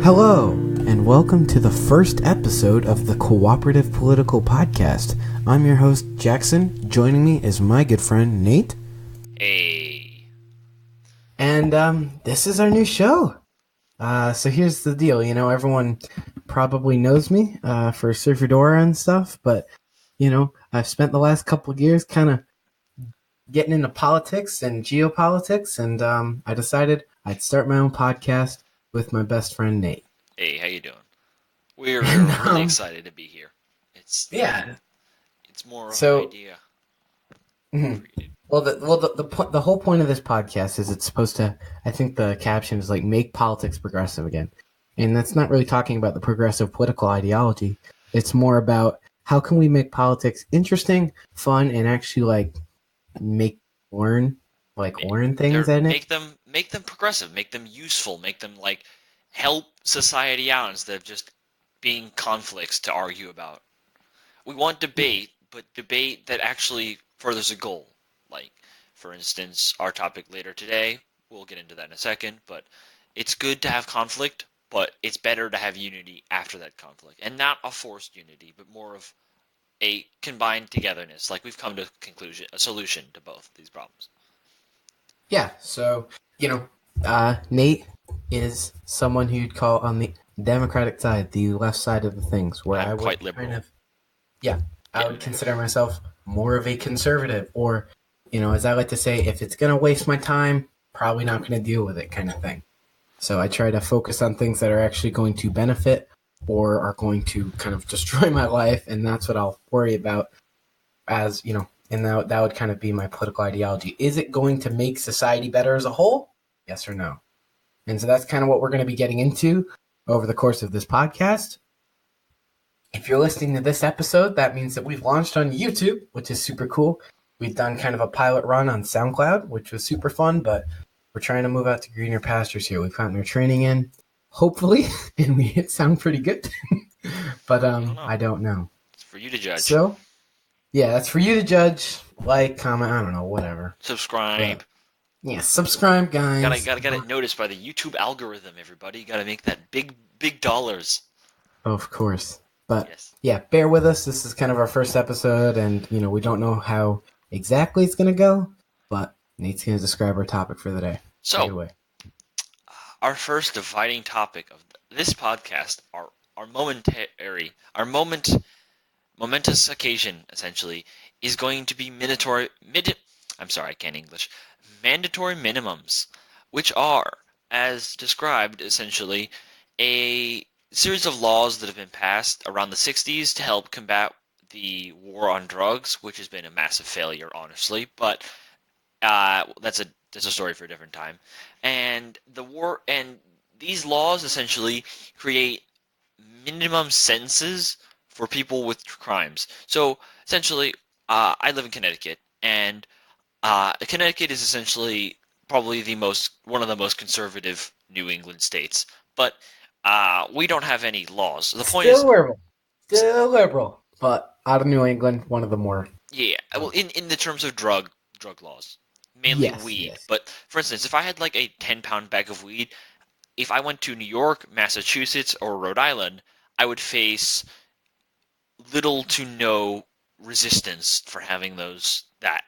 Hello, and welcome to the first episode of the Cooperative Political Podcast. I'm your host, Jackson. Joining me is my good friend, Nate. Hey. And this is our new show. So here's the deal. You know, everyone probably knows me for Surfadora and stuff, but, you know, I've spent the last couple of years kind of getting into politics and geopolitics, and I decided I'd start my own podcast with my best friend, Nate. Hey, how you doing? We're really excited to be here. It's more of an idea. Well, the whole point of this podcast is it's supposed to, I think the caption is like, make politics progressive again. And that's not really talking about the progressive political ideology. It's more about how can we make politics interesting, fun, and actually like learn things in it. Make them progressive, make them useful, make them like help society out instead of just being conflicts to argue about. We want debate, but debate that actually furthers a goal. Like, for instance, our topic later today, we'll get into that in a second, but it's good to have conflict, but it's better to have unity after that conflict. And not a forced unity, but more of a combined togetherness. Like, we've come to a solution to both these problems. Yeah, so, you know, Nate is someone who you'd call on the Democratic side, the left side of the things, where I'm I would quite liberal. I would consider myself more of a conservative, or, you know, as I like to say, if it's going to waste my time, probably not going to deal with it kind of thing. So I try to focus on things that are actually going to benefit or are going to kind of destroy my life, and that's what I'll worry about as, you know, and that would kind of be my political ideology. Is it going to make society better as a whole? Yes or no? And so that's kind of what we're going to be getting into over the course of this podcast. If you're listening to this episode, that means that we've launched on YouTube, which is super cool. We've done kind of a pilot run on SoundCloud, which was super fun, but we're trying to move out to greener pastures here. We've gotten our training in, hopefully, and we sound pretty good. But I don't know. It's for you to judge. So, yeah, that's for you to judge. Like, comment, I don't know, whatever. Subscribe. But, yeah, subscribe, guys. Gotta get it noticed by the YouTube algorithm, everybody. Gotta make that big dollars. Of course. But, yes. Yeah, bear with us. This is kind of our first episode, and, you know, we don't know how exactly it's going to go, but Nate's going to describe our topic for the day. So, take it away. Our first dividing topic of this podcast, our momentous occasion, essentially, is going to be mandatory minimums, which are, as described, essentially, a series of laws that have been passed around the 60s to help combat the war on drugs, which has been a massive failure, honestly, but that's a story for a different time. And these laws essentially create minimum sentences for people with crimes. So essentially, I live in Connecticut, and Connecticut is essentially probably one of the most conservative New England states, but we don't have any laws. The point is still liberal, but out of New England, one of the more. Yeah, well, in the terms of drug laws, mainly weed. Yes. But for instance, if I had like a 10-pound bag of weed, if I went to New York, Massachusetts, or Rhode Island, I would face little to no resistance for having that.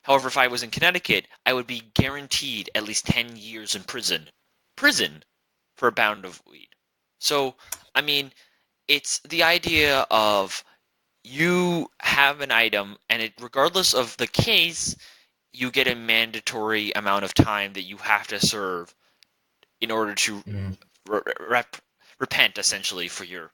However, if I was in Connecticut, I would be guaranteed at least 10 years in prison for a pound of weed. So, I mean, it's the idea of you have an item, and regardless of the case, you get a mandatory amount of time that you have to serve in order to repent, essentially, for your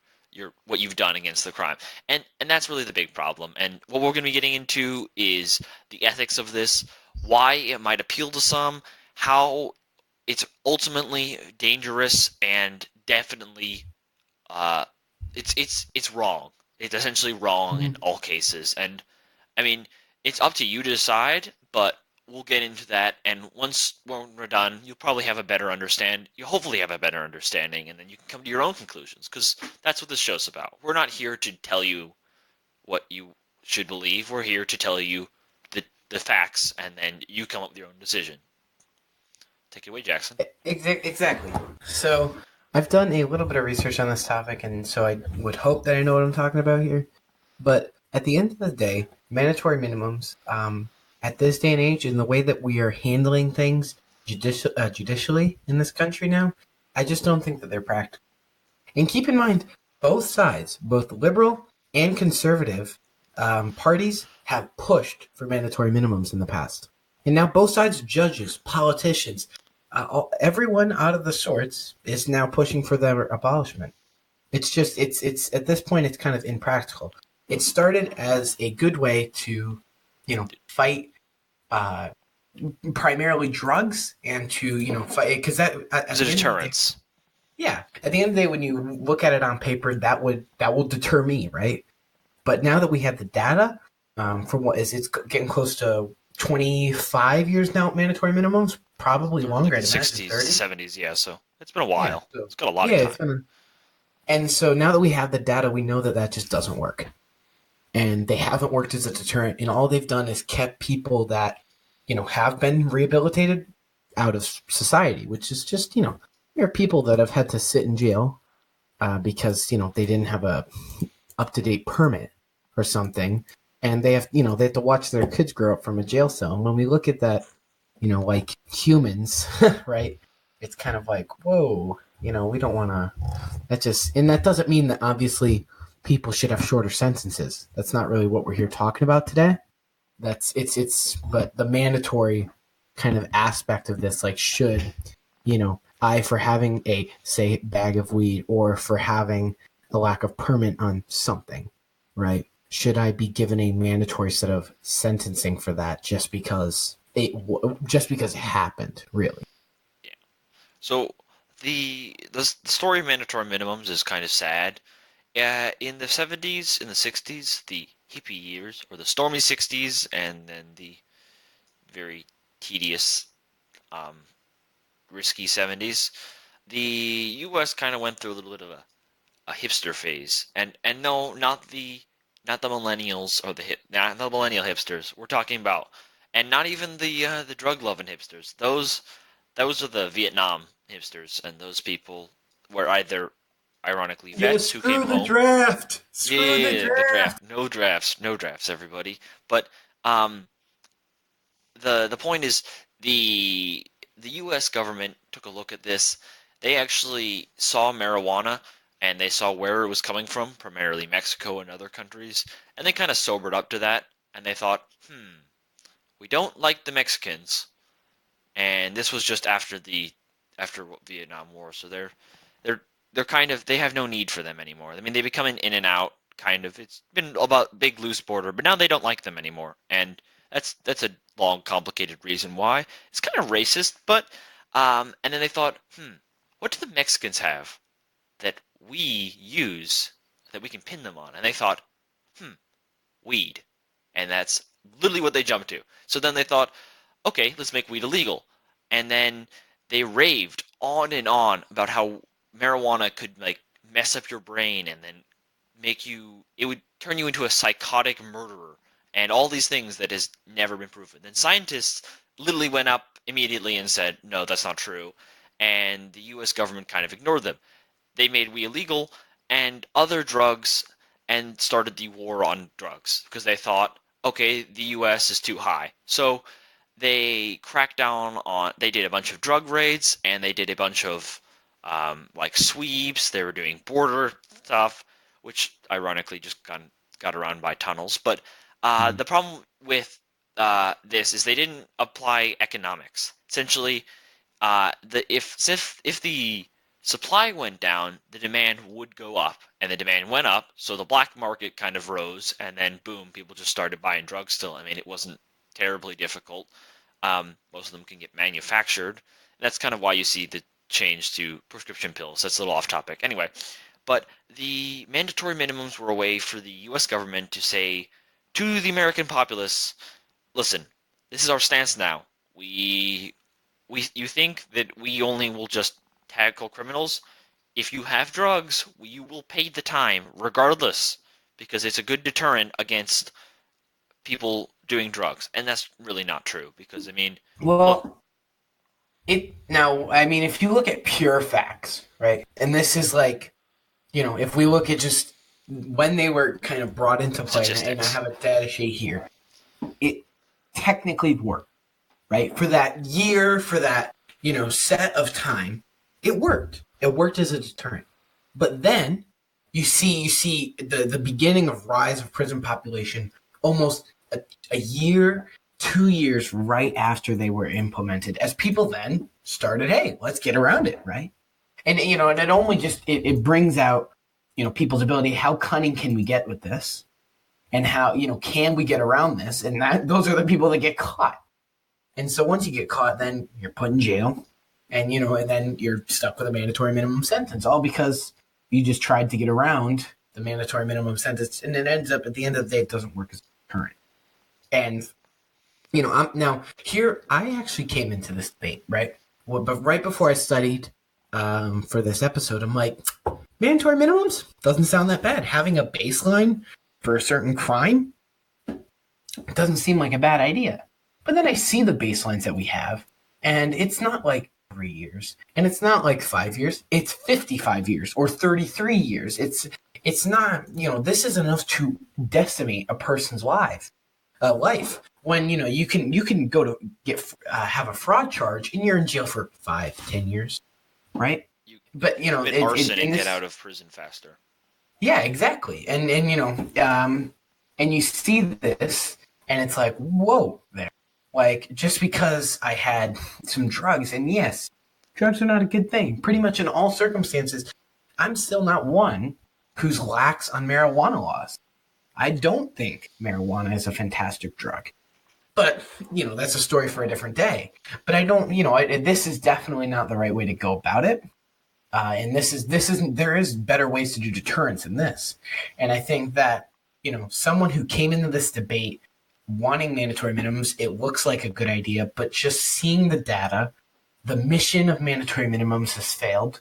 what you've done against the crime. And that's really the big problem. And what we're going to be getting into is the ethics of this, why it might appeal to some, how it's ultimately dangerous, and definitely it's wrong. It's essentially wrong in all cases. And I mean, it's up to you to decide, but we'll get into that. And when we're done, you'll probably have a better understanding. You'll hopefully have a better understanding, and then you can come to your own conclusions, because that's what this show's about. We're not here to tell you what you should believe. We're here to tell you the facts, and then you come up with your own decision. Take it away, Jackson. Exactly. So I've done a little bit of research on this topic, and so I would hope that I know what I'm talking about here. But at the end of the day, mandatory minimums, at this day and age, in the way that we are handling things judicially in this country now, I just don't think that they're practical. And keep in mind, both sides, both liberal and conservative parties, have pushed for mandatory minimums in the past. And now both sides, judges, politicians, everyone out of the sorts is now pushing for their abolishment. It's at this point it's kind of impractical. It started as a good way to, fight primarily drugs and to fight because that As a deterrence. yeah, at the end of the day, when you look at it on paper, that will deter me, right? But now that we have the data, from what is it's getting close to 25 years now, mandatory minimums, probably longer. Like the 60s, 70s, yeah. So it's been a while. Yeah, so, It's got a lot of time. And so now that we have the data, we know that that just doesn't work, and they haven't worked as a deterrent. And all they've done is kept people that have been rehabilitated out of society, which is just there are people that have had to sit in jail because they didn't have a up to date permit or something, and they have to watch their kids grow up from a jail cell. And when we look at that, like humans, right? It's kind of like, whoa, we don't want to. And that doesn't mean that obviously people should have shorter sentences. That's not really what we're here talking about today. But the mandatory kind of aspect of this, like, should, I, for having a, say, bag of weed or for having a lack of permit on something, right? Should I be given a mandatory set of sentencing for that just because it happened, really? Yeah. So the story of mandatory minimums is kind of sad. In the 70s, in the 60s, the hippie years, or the stormy 60s, and then the very tedious, risky 70s, the U.S. kind of went through a little bit of a hipster phase, and no, not the millennials or not the millennial hipsters. We're talking about, and not even the drug loving hipsters. Those are the Vietnam hipsters, and those people were either ironically vets who came home. Draft. The draft. No drafts, everybody. But the point is the U.S. government took a look at this. They actually saw marijuana and they saw where it was coming from, primarily Mexico and other countries, and they kind of sobered up to that, and they thought, we don't like the Mexicans, and this was just after Vietnam War, so they're kind of, they have no need for them anymore. I mean, they become an in and out kind of. It's been about big loose border, but now they don't like them anymore, and that's a long, complicated reason why. It's kind of racist, but and then they thought, what do the Mexicans have that we use that we can pin them on? And they thought, weed, and that's literally what they jumped to. So then they thought, okay, let's make weed illegal, and then they raved on and on about how marijuana could like mess up your brain and then it would turn you into a psychotic murderer and all these things that has never been proven. Then scientists literally went up immediately and said, no, that's not true. And the US government kind of ignored them. They made weed illegal and other drugs and started the war on drugs because they thought, okay, the US is too high. So they cracked down on, they did a bunch of drug raids and they did a bunch of like sweeps. They were doing border stuff, which ironically just got around by tunnels. But the problem with this is they didn't apply economics. Essentially, if the supply went down, the demand would go up, and the demand went up, so the black market kind of rose, and then boom, people just started buying drugs still. I mean, it wasn't terribly difficult. Most of them can get manufactured. And that's kind of why you see the change to prescription pills. That's a little off topic. Anyway, but the mandatory minimums were a way for the U.S. government to say to the American populace, listen, this is our stance now. You think that we only will just tackle criminals? If you have drugs, you will pay the time regardless, because it's a good deterrent against people doing drugs. And that's really not true, because I mean, well, Now, I mean, if you look at pure facts, right, and this is like, if we look at just when they were kind of brought into play, and I Statistics. have a data sheet here, it technically worked, right? For that year, for that, set of time, it worked. It worked as a deterrent. But then you see the beginning of rise of prison population almost a year, 2 years right after they were implemented, as people then started, hey, let's get around it, right? And and it only just it brings out people's ability. How cunning can we get with this? And how can we get around this? And those are the people that get caught. And so once you get caught, then you're put in jail, and then you're stuck with a mandatory minimum sentence, all because you just tried to get around the mandatory minimum sentence, and it ends up at the end of the day, it doesn't work as current. And now here I actually came into this debate, right? Well, but right before I studied for this episode, I'm like, mandatory minimums doesn't sound that bad. Having a baseline for a certain crime doesn't seem like a bad idea. But then I see the baselines that we have, and it's not like 3 years, and it's not like 5 years. It's 55 years or 33 years. It's not, this is enough to decimate a person's life. When you can go to get have a fraud charge, and you're in jail for 5-10 years, right? You But commit arson and get out of prison faster. yeah, exactly. And you see this, and it's like, whoa, there. Like, just because I had some drugs, and yes, drugs are not a good thing. Pretty much in all circumstances, I'm still not one who's lax on marijuana laws. I don't think marijuana is a fantastic drug. But, that's a story for a different day. But I don't, this is definitely not the right way to go about it. And there is better ways to do deterrence than this. And I think that, someone who came into this debate wanting mandatory minimums, it looks like a good idea, but just seeing the data, the mission of mandatory minimums has failed.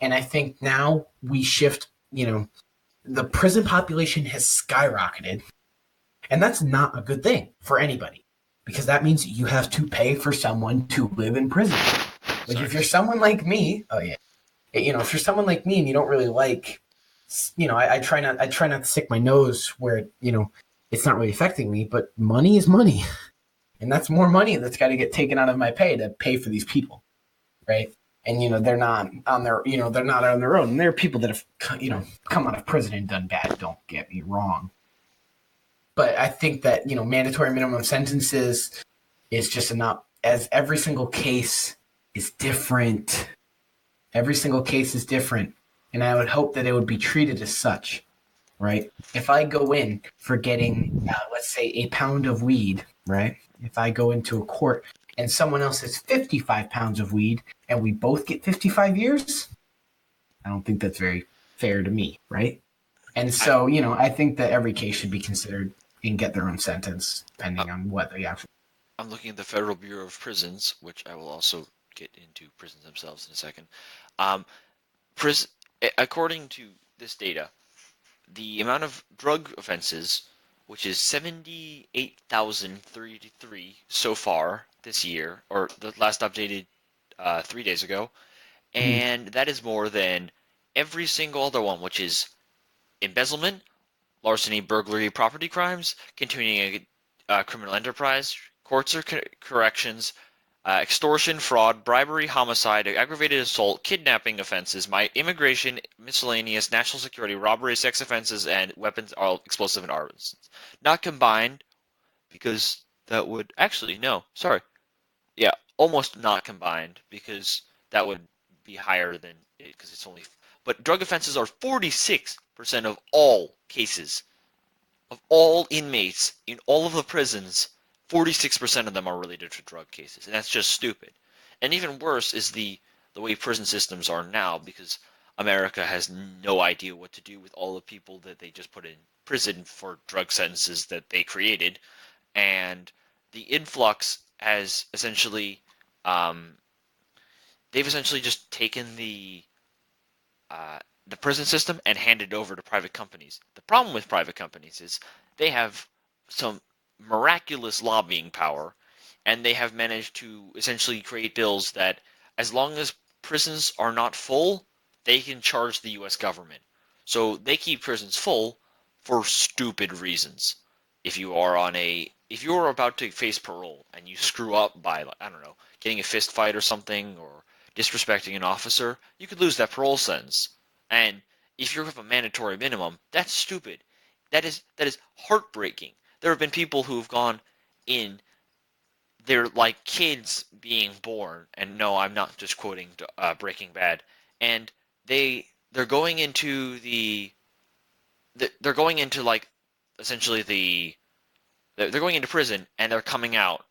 And I think now we shift, the prison population has skyrocketed. And that's not a good thing for anybody, because that means you have to pay for someone to live in prison. Like, if you're someone like me, oh yeah, if you're someone like me and you don't really like, I try not to stick my nose where, it's not really affecting me, but money is money. And that's more money that's got to get taken out of my pay to pay for these people. Right. And, they're not on they're not on their own. And there are people that have, come out of prison and done bad. Don't get me wrong. But I think that, mandatory minimum sentences is just enough, as every single case is different. Every single case is different. And I would hope that it would be treated as such, right? If I go in for getting, let's say, a pound of weed, right? If I go into a court and someone else has 55 pounds of weed and we both get 55 years, I don't think that's very fair to me, right? And so, I think that every case should be considered and get their own sentence, depending on what they actually. I'm looking at the Federal Bureau of Prisons, which I will also get into prisons themselves in a second. Um, according to this data, the amount of drug offenses, which is 78,033 so far this year, or the last updated 3 days ago, and that is more than every single other one, which is embezzlement, larceny, burglary, property crimes, continuing a criminal enterprise, courts or corrections, extortion, fraud, bribery, homicide, aggravated assault, kidnapping offenses, immigration, miscellaneous, national security, robbery, sex offenses, and weapons, explosive, and arms. Not combined, because that would actually no, sorry, yeah, almost not combined, because that would be higher than because it's only. But drug offenses are 46% of all cases of all inmates in all of the prisons. 46% of them are related to drug cases, and that's just stupid. And even worse is the way prison systems are now, because America has no idea what to do with all the people that they just put in prison for drug sentences that they created, and the influx has essentially they've essentially just taken the prison system and handed it over to private companies. The problem with private companies is they have some miraculous lobbying power, and they have managed to essentially create bills that, as long as prisons are not full, they can charge the U.S. government. So they keep prisons full for stupid reasons. If you are about to face parole and you screw up by, I don't know, getting a fist fight or something, or disrespecting an officer, you could lose that parole sentence. And if you have a mandatory minimum, that's stupid. That is heartbreaking. There have been people who have gone in. They're like kids being born, and no, I'm not just quoting Breaking Bad. And they're going into they're going into like essentially they're going into prison, and they're coming out,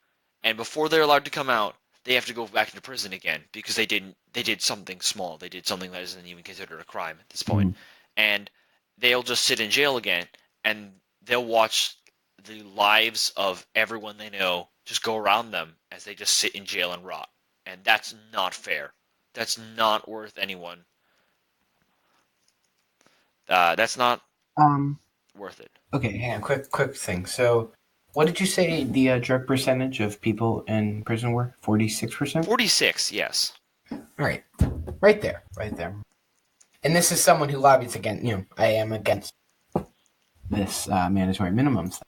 and before they're allowed to come out, they have to go back into prison again because they did something small. They did something that isn't even considered a crime at this point. And they'll just sit in jail again, and they'll watch the lives of everyone they know just go around them as they just sit in jail and rot. And that's not fair. That's not worth anyone. That's not worth it. Okay, hang on. Quick thing. So, what did you say the drug percentage of people in prison were? 46%? 46, yes. All right. Right there. And this is someone who lobbies against, I am against this mandatory minimums.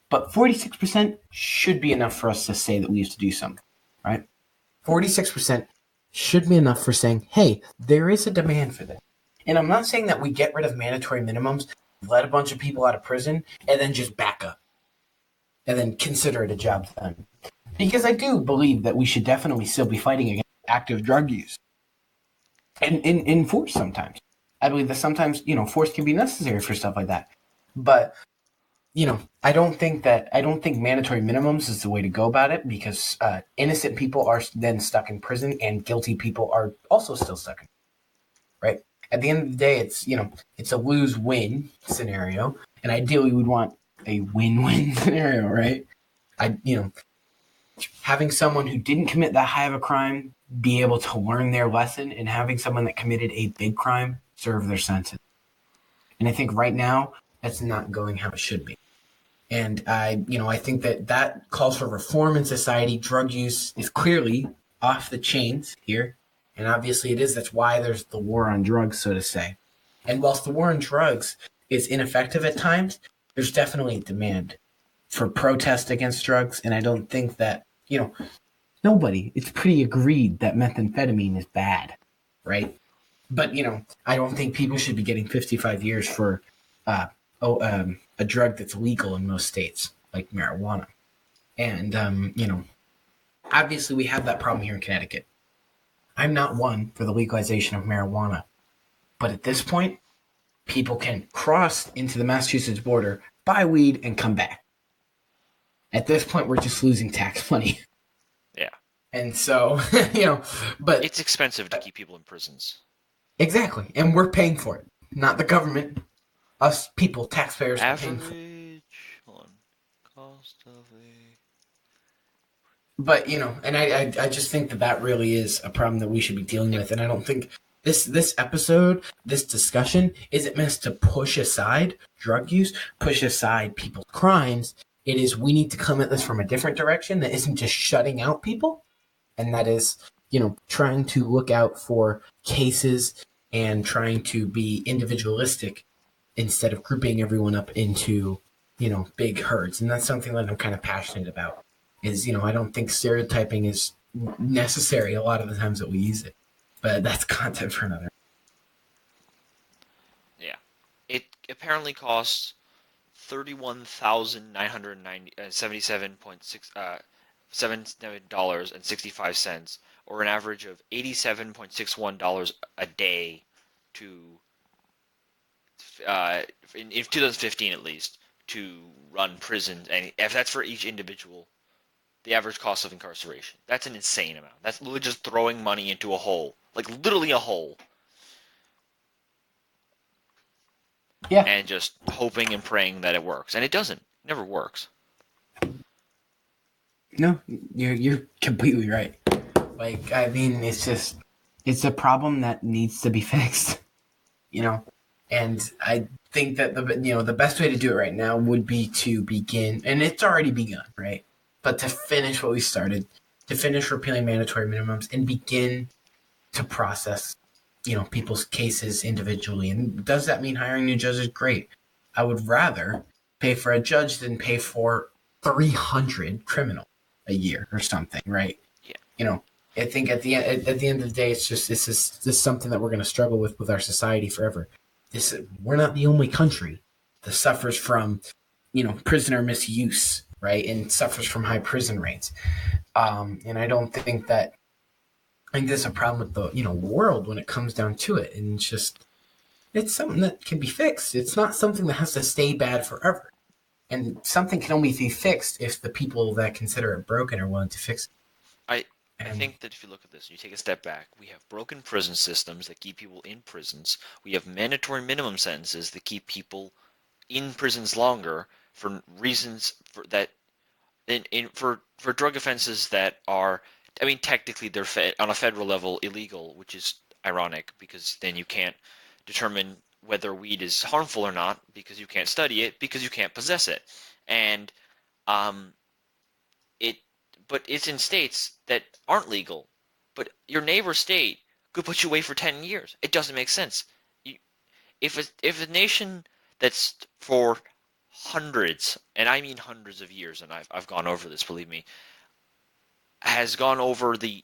But 46% should be enough for us to say that we used to do something, right? 46% should be enough for saying, hey, there is a demand for this. And I'm not saying that we get rid of mandatory minimums, let a bunch of people out of prison, and then just back up. And then consider it a job done. Because I do believe that we should definitely still be fighting against active drug use. And in force sometimes. I believe that sometimes, force can be necessary for stuff like that. But, I don't think mandatory minimums is the way to go about it, because innocent people are then stuck in prison and guilty people are also still stuck in prison, right? At the end of the day, it's a lose-win scenario, and ideally we'd want a win-win scenario, right? Having someone who didn't commit that high of a crime be able to learn their lesson, and having someone that committed a big crime serve their sentence. And I think right now that's not going how it should be. And I think that calls for reform in society. Drug use is clearly off the chains here. And obviously it is. That's why there's the war on drugs, so to say. And whilst the war on drugs is ineffective at times, there's definitely a demand for protest against drugs. And I don't think that, it's pretty agreed that methamphetamine is bad, right? But, I don't think people should be getting 55 years for a drug that's legal in most states, like marijuana. And, obviously we have that problem here in Connecticut. I'm not one for the legalization of marijuana. But at this point, people can cross into the Massachusetts border, buy weed, and come back. At this point, we're just losing tax money. Yeah. And so, but... It's expensive to keep people in prisons. Exactly. And we're paying for it. Not the government. Us people, taxpayers, are paying for it. Average on cost of a... But, and I just think that really is a problem that we should be dealing with. And I don't think this episode, this discussion, isn't meant to push aside drug use, push aside people's crimes. It is, we need to come at this from a different direction that isn't just shutting out people. And that is, trying to look out for cases and trying to be individualistic instead of grouping everyone up into, big herds. And that's something that I'm kind of passionate about. Is, I don't think stereotyping is necessary a lot of the times that we use it. But that's content for another. Yeah. It apparently costs $31,977.65, or an average of $87.61 a day to in 2015 at least, to run prisons. And if that's for each individual, the average cost of incarceration. That's an insane amount. That's literally just throwing money into a hole. Like, literally a hole. Yeah. And just hoping and praying that it works. And it doesn't. It never works. No, you're completely right. Like, I mean, it's a problem that needs to be fixed. And I think that the best way to do it right now would be to begin, and it's already begun, right? but to finish what we started, to finish repealing mandatory minimums and begin to process, people's cases individually. And does that mean hiring new judges? Great. I would rather pay for a judge than pay for 300 criminals a year or something, right? Yeah. I think at the end of the day, it's just this is something that we're going to struggle with our society forever. We're not the only country that suffers from, prisoner misuse, right, and suffers from high prison rates. And I don't think that. I think there's a problem with the world when it comes down to it, and it's something that can be fixed. It's not something that has to stay bad forever, and something can only be fixed if the people that consider it broken are willing to fix it. I think that if you look at this, you take a step back, we have broken prison systems that keep people in prisons. We have mandatory minimum sentences that keep people in prisons longer for reasons for drug offenses that are, technically they're on a federal level illegal, which is ironic because then you can't determine whether weed is harmful or not because you can't study it because you can't possess it. And but it's in states that aren't legal, but your neighbor state could put you away for 10 years. It doesn't make sense. If a nation that's for hundreds, and I mean hundreds of years, and I've gone over this, believe me, has gone over the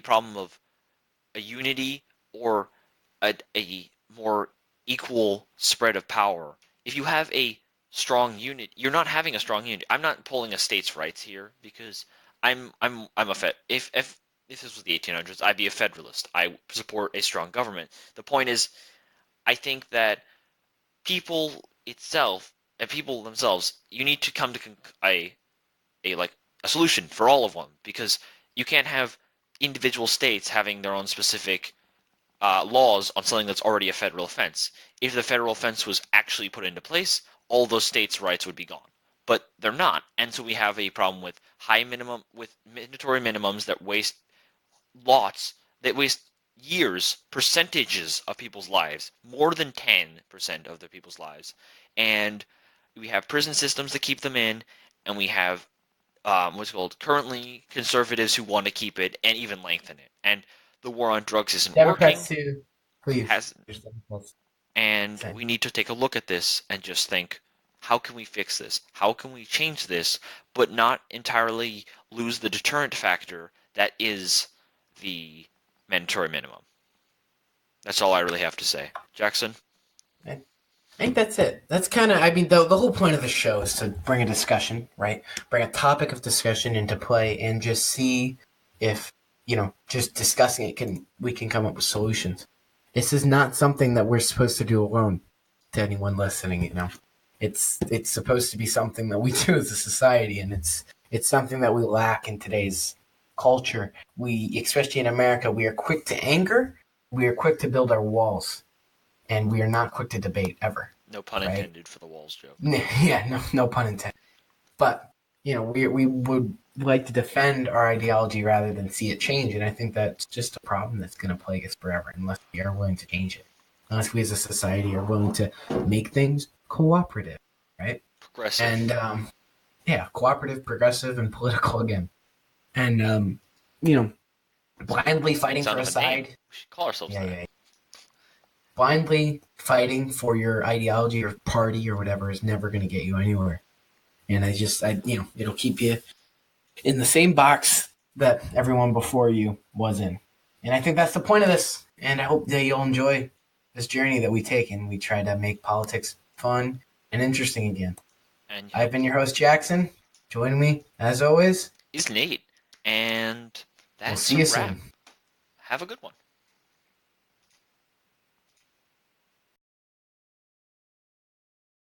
problem of a unity or a more equal spread of power. If you have a strong unit, you're not having a strong unity. I'm not pulling a states' rights here because I'm a Fed. If this was the 1800s, I'd be a federalist. I support a strong government. The point is, I think that people themselves, you need to come to a solution for all of them, because you can't have individual states having their own specific laws on something that's already a federal offense. If the federal offense was actually put into place, all those states' rights would be gone. But they're not, and so we have a problem with mandatory minimums that waste years, percentages of people's lives, more than 10% of the people's lives, and we have prison systems that keep them in, and we have currently conservatives who want to keep it and even lengthen it, and the war on drugs isn't Democrats working. too, please. And we need to take a look at this and just think, how can we fix this? How can we change this, but not entirely lose the deterrent factor that is the mandatory minimum? That's all I really have to say. Jackson? I think that's it. That's kind of, the whole point of the show is to bring a discussion, right? Bring a topic of discussion into play and just see if, just discussing it, we can come up with solutions. This is not something that we're supposed to do alone, to anyone listening, It's supposed to be something that we do as a society, and it's something that we lack in today's culture. We, especially in America, we are quick to anger, we are quick to build our walls, and we are not quick to debate ever. No pun intended for the walls joke. Yeah, no pun intended. But, we would like to defend our ideology rather than see it change, and I think that's just a problem that's going to plague us forever unless we are willing to change it. Unless we as a society are willing to make things cooperative, right? Progressive. And, cooperative, progressive, and political again. And, blindly fighting for a side. We should call ourselves that. Yeah. Blindly fighting for your ideology or party or whatever is never going to get you anywhere. And it'll keep you in the same box that everyone before you was in. And I think that's the point of this. And I hope that you'll enjoy this journey that we take, and we try to make politics fun and interesting again. And I've been your host, Jackson. Joining me, as always, is Nate. And that's we'll see you soon. Have a good one.